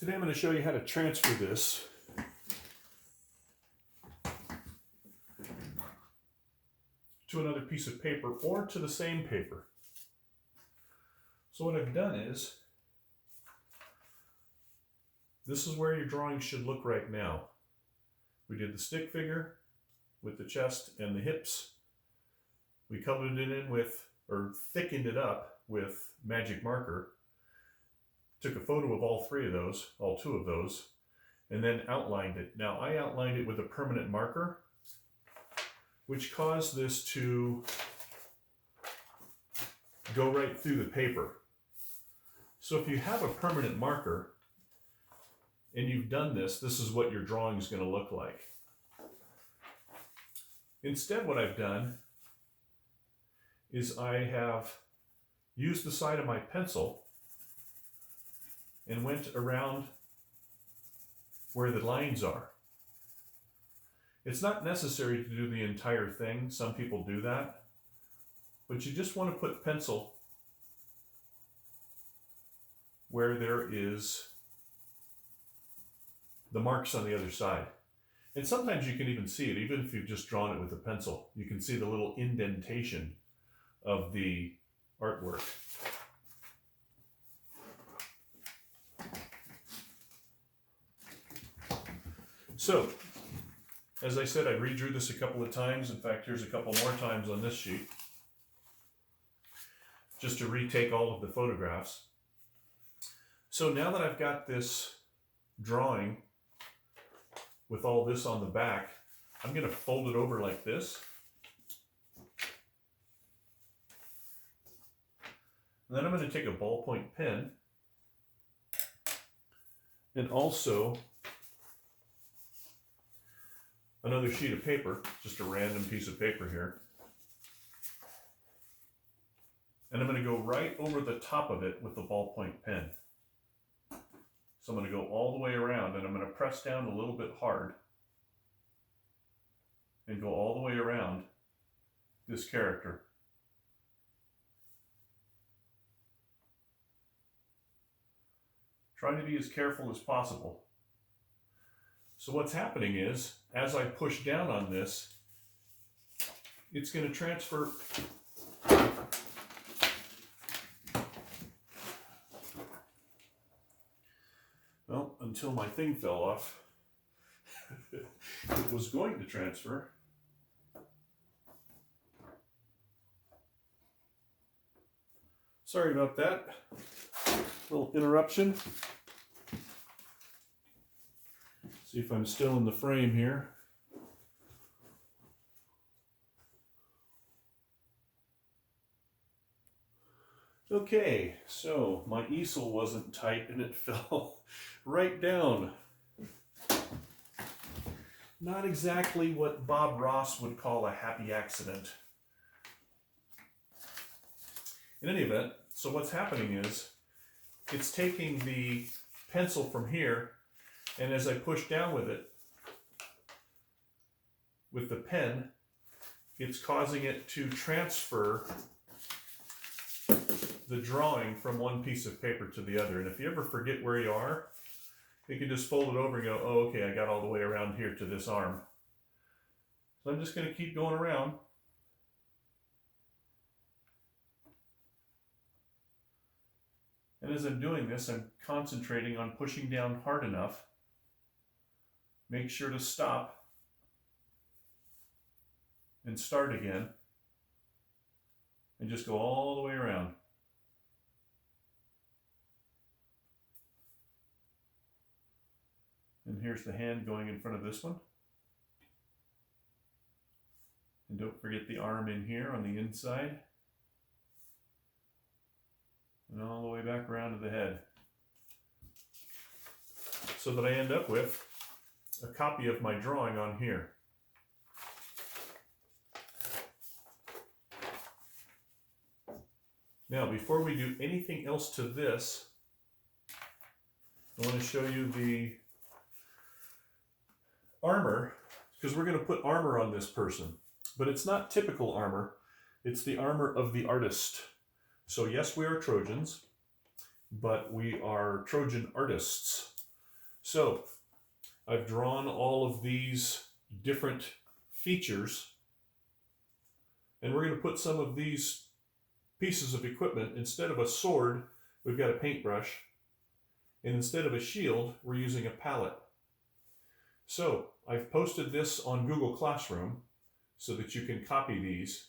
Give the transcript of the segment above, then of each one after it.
Today I'm going to show you how to transfer this to another piece of paper or to the same paper. So what I've done is, this is where your drawing should look right now. We did the stick figure with the chest and the hips. We colored it in with, or thickened it up with magic marker. Took a photo of all three of those, all two of those, and then outlined it. Now I outlined it with a permanent marker, which caused this to go right through the paper. So if you have a permanent marker and you've done this, this is what your drawing is going to look like. Instead, what I've done is I have used the side of my pencil and went around where the lines are. It's not necessary to do the entire thing. Some people do that. But you just want to put pencil where there is the marks on the other side. And sometimes you can even see it, even if you've just drawn it with a pencil. You can see the little indentation of the artwork. So, as I said, I redrew this a couple of times. In fact, here's a couple more times on this sheet, just to retake all of the photographs. So now that I've got this drawing with all this on the back, I'm going to fold it over like this. And then I'm going to take a ballpoint pen and also another sheet of paper, just a random piece of paper here. And I'm going to go right over the top of it with the ballpoint pen. So I'm going to go all the way around and I'm going to press down a little bit hard and go all the way around this character. Trying to be as careful as possible. So what's happening is, as I push down on this, it's going to transfer well, until my thing fell off. It was going to transfer. Sorry about that. Little interruption. See if I'm still in the frame here. Okay, so my easel wasn't tight and it fell right down. Not exactly what Bob Ross would call a happy accident. In any event, so what's happening is, it's taking the pencil from here, and as I push down with it, with the pen, it's causing it to transfer the drawing from one piece of paper to the other. And if you ever forget where you are, you can just fold it over and go, oh, okay, I got all the way around here to this arm. So I'm just going to keep going around. And as I'm doing this, I'm concentrating on pushing down hard enough. Make sure to stop and start again. And just go all the way around. And here's the hand going in front of this one. And don't forget the arm in here on the inside. And all the way back around to the head. So that I end up with a copy of my drawing on here. Now, before we do anything else to this, I want to show you the armor, because we're going to put armor on this person. But it's not typical armor, it's the armor of the artist. So yes, we are Trojans, but we are Trojan artists. So I've drawn all of these different features, and we're going to put some of these pieces of equipment, instead of a sword, we've got a paintbrush, and instead of a shield, we're using a palette. So I've posted this on Google Classroom so that you can copy these,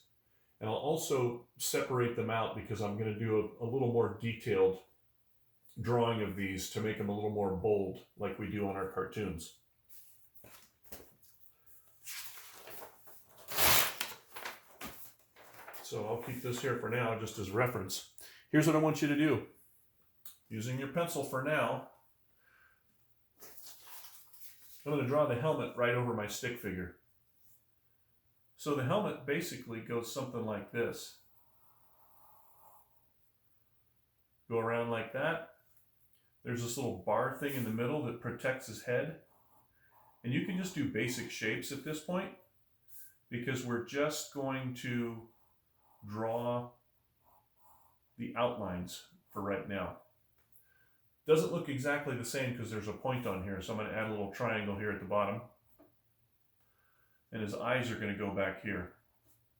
and I'll also separate them out because I'm going to do a little more detailed drawing of these to make them a little more bold like we do on our cartoons. So I'll keep this here for now just as reference. Here's what I want you to do. Using your pencil for now, I'm going to draw the helmet right over my stick figure. So the helmet basically goes something like this. Go around like that. There's this little bar thing in the middle that protects his head. And you can just do basic shapes at this point because we're just going to draw the outlines for right now. Doesn't look exactly the same because there's a point on here, so I'm going to add a little triangle here at the bottom. And his eyes are going to go back here.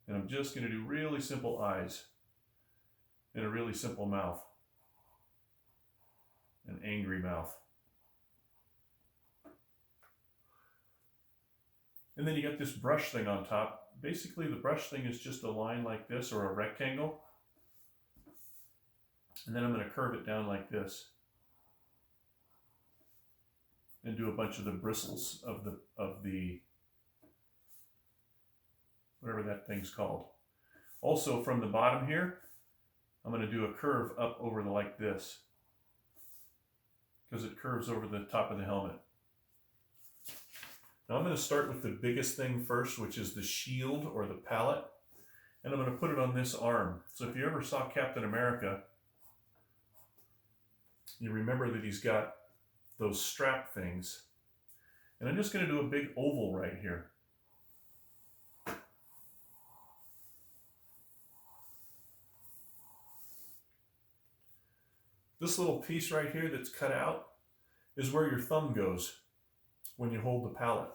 And I'm just going to do really simple eyes and a really simple mouth. An angry mouth. And then you got this brush thing on top. Basically, the brush thing is just a line like this or a rectangle. And then I'm going to curve it down like this. And do a bunch of the bristles of the whatever that thing's called. Also, from the bottom here, I'm going to do a curve up over the like this, because it curves over the top of the helmet. Now I'm going to start with the biggest thing first, which is the shield or the palette, and I'm going to put it on this arm. So if you ever saw Captain America, you remember that he's got those strap things. And I'm just going to do a big oval right here. This little piece right here that's cut out is where your thumb goes when you hold the palette.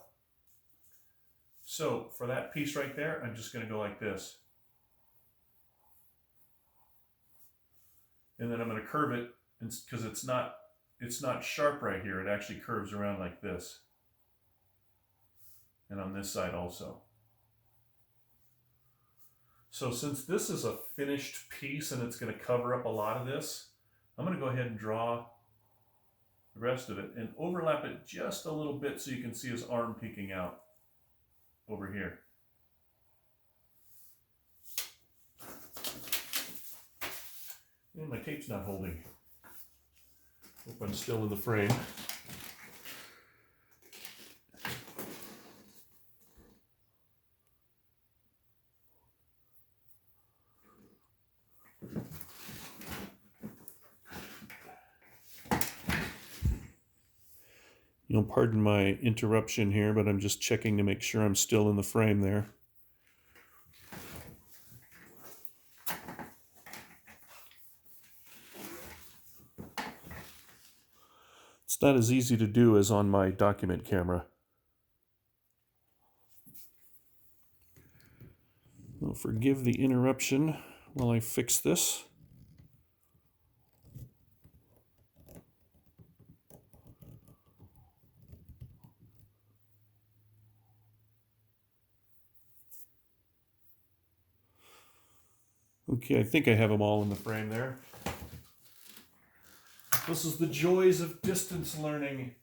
So for that piece right there, I'm just going to go like this. And then I'm going to curve it because it's not sharp right here. It actually curves around like this. And on this side also. So since this is a finished piece and it's going to cover up a lot of this, I'm going to go ahead and draw the rest of it and overlap it just a little bit so you can see his arm peeking out over here. And my tape's not holding. Hope I'm still in the frame. You'll pardon my interruption here, but I'm just checking to make sure I'm still in the frame there. It's not as easy to do as on my document camera. Well, forgive the interruption while I fix this. Okay, I think I have them all in the frame there. This is the joys of distance learning.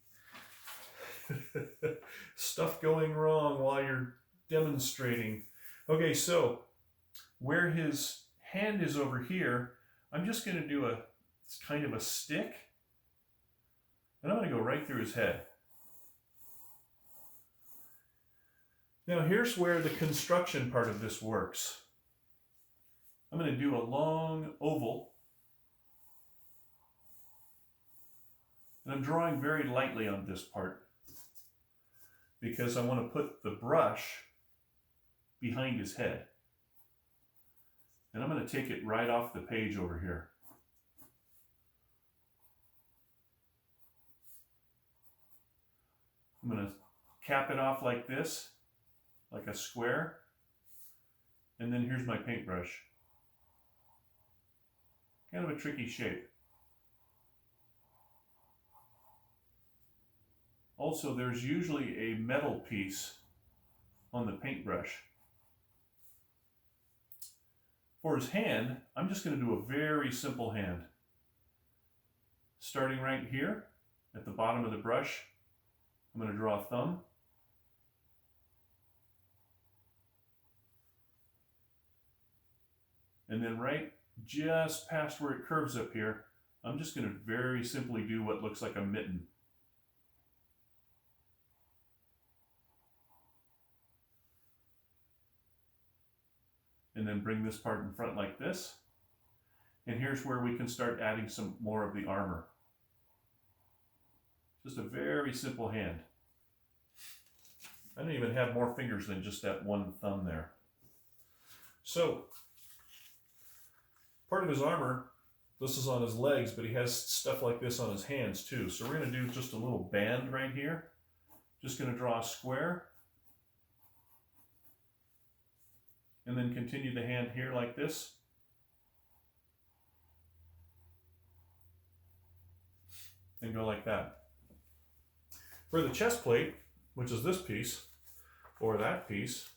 Stuff going wrong while you're demonstrating. Okay, so where his hand is over here, I'm just going to do it's kind of a stick. And I'm going to go right through his head. Now here's where the construction part of this works. I'm going to do a long oval. And I'm drawing very lightly on this part because I want to put the brush behind his head. And I'm going to take it right off the page over here. I'm going to cap it off like this, like a square. And then here's my paintbrush. Kind of a tricky shape. Also, there's usually a metal piece on the paintbrush. For his hand, I'm just going to do a very simple hand. Starting right here at the bottom of the brush, I'm going to draw a thumb. And then right just past where it curves up here, I'm just going to very simply do what looks like a mitten. And then bring this part in front like this. And here's where we can start adding some more of the armor. Just a very simple hand. I don't even have more fingers than just that one thumb there. So, part of his armor, this is on his legs, but he has stuff like this on his hands too. So we're going to do just a little band right here. Just going to draw a square. And then continue the hand here like this. And go like that. For the chest plate, which is this piece, or that piece,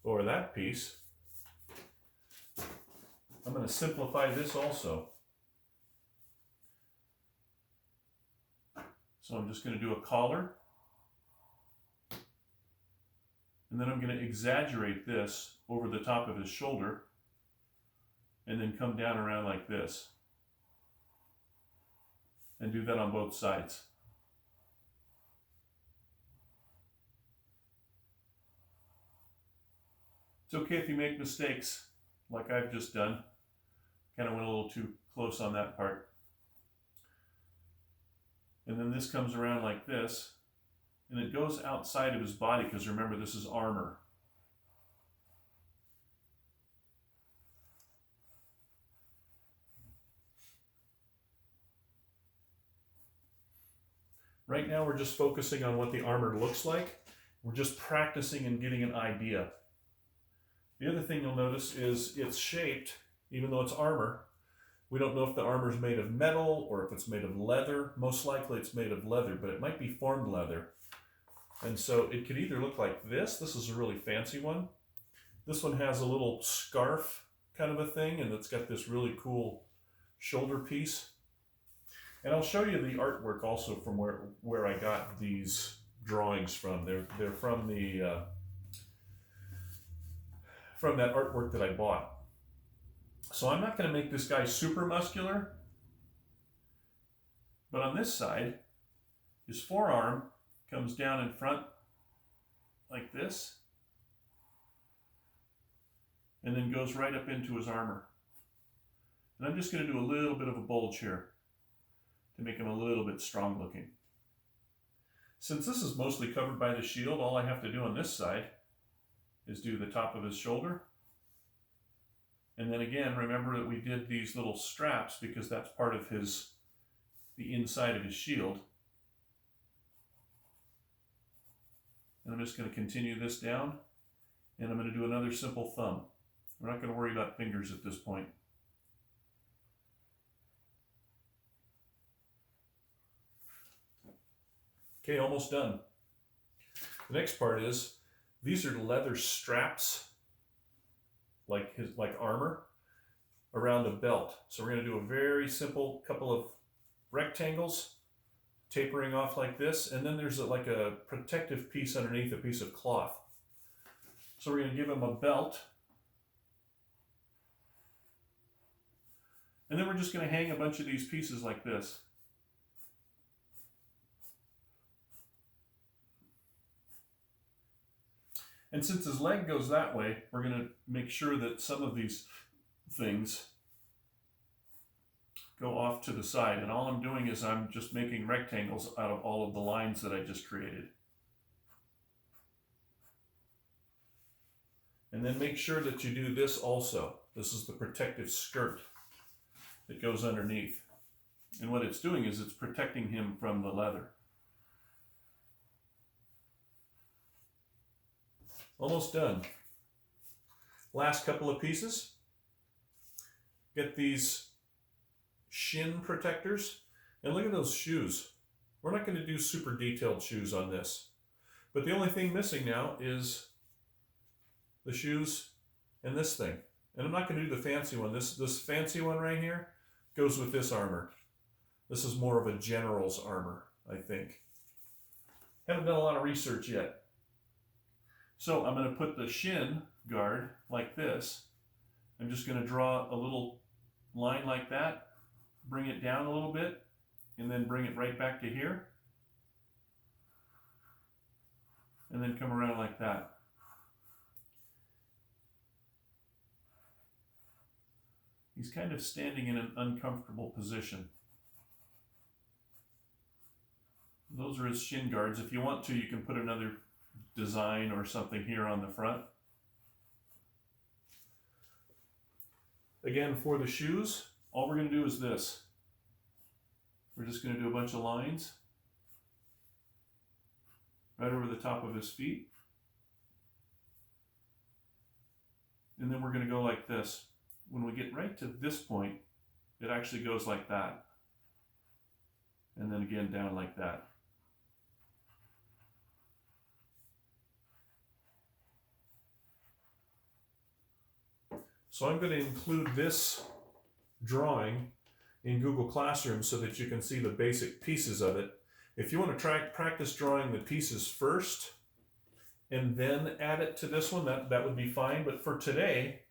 or that piece, I'm going to simplify this also. So I'm just going to do a collar. And then I'm going to exaggerate this over the top of his shoulder and then come down around like this. And do that on both sides. It's okay if you make mistakes like I've just done. Kind of went a little too close on that part. And then this comes around like this. And it goes outside of his body because remember, this is armor. Right now we're just focusing on what the armor looks like. We're just practicing and getting an idea. The other thing you'll notice is it's shaped, even though it's armor. We don't know if the armor is made of metal or if it's made of leather. Most likely it's made of leather, but it might be formed leather. And so it could either look like this. This is a really fancy one. This one has a little scarf kind of a thing, and it's got this really cool shoulder piece. And I'll show you the artwork also from where I got these drawings from. They're from the from that artwork that I bought. So I'm not going to make this guy super muscular, but on this side, his forearm comes down in front like this, and then goes right up into his armor. And I'm just going to do a little bit of a bulge here to make him a little bit strong looking. Since this is mostly covered by the shield, all I have to do on this side is do the top of his shoulder. And then again, remember that we did these little straps because that's part of the inside of his shield. And I'm just going to continue this down, and I'm going to do another simple thumb. We're not going to worry about fingers at this point. Okay, almost done. The next part is, these are leather straps, like armor, around a belt. So we're going to do a very simple couple of rectangles, tapering off like this, and then there's like a protective piece underneath, a piece of cloth. So we're going to give him a belt, and then we're just going to hang a bunch of these pieces like this. And since his leg goes that way, we're going to make sure that some of these things go off to the side. And all I'm doing is I'm just making rectangles out of all of the lines that I just created. And then make sure that you do this also. This is the protective skirt that goes underneath. And what it's doing is it's protecting him from the leather. almost done. Last couple of pieces. Get these shin protectors. And look at those shoes. We're not going to do super detailed shoes on this. But the only thing missing now is the shoes and this thing. And I'm not going to do the fancy one. This fancy one right here goes with this armor. This is more of a general's armor, I think. Haven't done a lot of research yet. So I'm going to put the shin guard like this. I'm just going to draw a little line like that, bring it down a little bit, and then bring it right back to here. And then come around like that. He's kind of standing in an uncomfortable position. Those are his shin guards. If you want to, you can put another design or something here on the front. Again, for the shoes, all we're going to do is this. We're just going to do a bunch of lines right over the top of his feet. And then we're going to go like this. When we get right to this point, it actually goes like that. And then again down like that. So I'm going to include this drawing in Google Classroom so that you can see the basic pieces of it. If you want to practice drawing the pieces first and then add it to this one, that would be fine. But for today,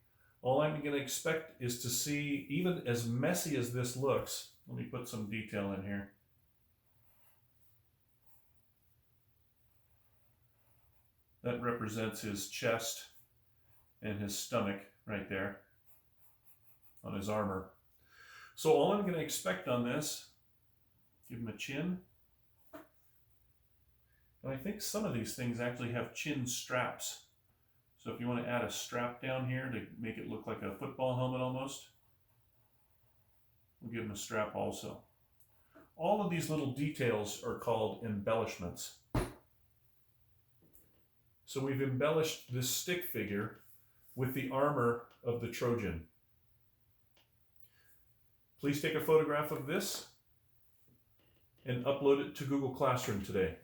all I'm going to expect is to see, even as messy as this looks, let me put some detail in here. That represents his chest and his stomach right there on his armor. So all I'm going to expect on this, give him a chin. And I think some of these things actually have chin straps. So if you want to add a strap down here to make it look like a football helmet almost, we'll give him a strap also. All of these little details are called embellishments. So we've embellished this stick figure with the armor of the Trojan. Please take a photograph of this and upload it to Google Classroom today.